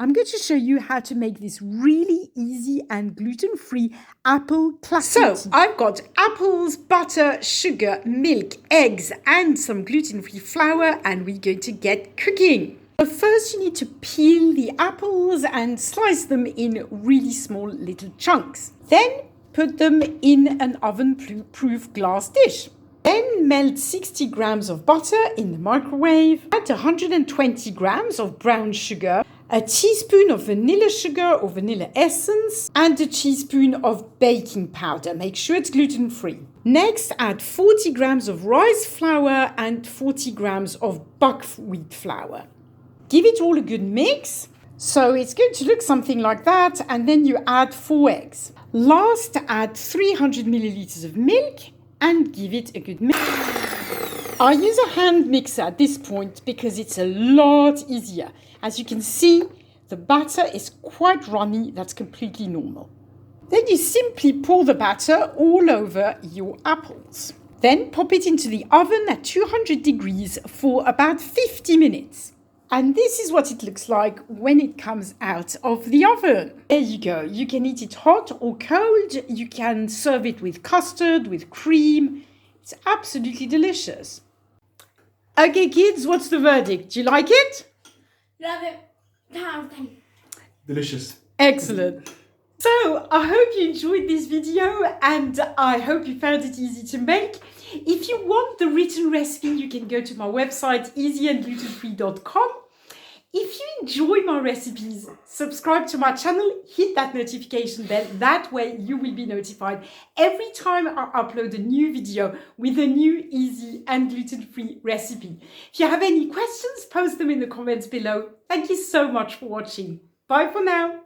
I'm going to show you how to make this really easy and gluten-free apple clafoutis. So I've got apples, butter, sugar, milk, eggs, and some gluten-free flour, and we're going to get cooking. So first you need to peel the apples and slice them in really small little chunks. Then put them in an oven-proof glass dish. Then melt 60 grams of butter in the microwave. Add 120 grams of brown sugar, a teaspoon of vanilla sugar or vanilla essence, and a teaspoon of baking powder. Make sure it's gluten-free. Next, add 40 grams of rice flour and 40 grams of buckwheat flour. Give it all a good mix. So it's going to look something like that, and then you add 4 eggs. Last, add 300 milliliters of milk and give it a good mix. I use a hand mixer at this point because it's a lot easier. As you can see, the batter is quite runny. That's completely normal. Then you simply pour the batter all over your apples. Then pop it into the oven at 200 degrees for about 50 minutes. And this is what it looks like when it comes out of the oven. There you go. You can eat it hot or cold. You can serve it with custard, with cream. It's absolutely delicious. Okay, kids, what's the verdict? Do you like it? Love it. 10 out of 10. Delicious. Excellent. So I hope you enjoyed this video and I hope you found it easy to make. If you want the written recipe, you can go to my website, easyandglutenfree.com. If you enjoy my recipes, subscribe to my channel, hit that notification bell. That way you will be notified every time I upload a new video with a new easy and gluten-free recipe. If you have any questions, post them in the comments below. Thank you so much for watching. Bye for now.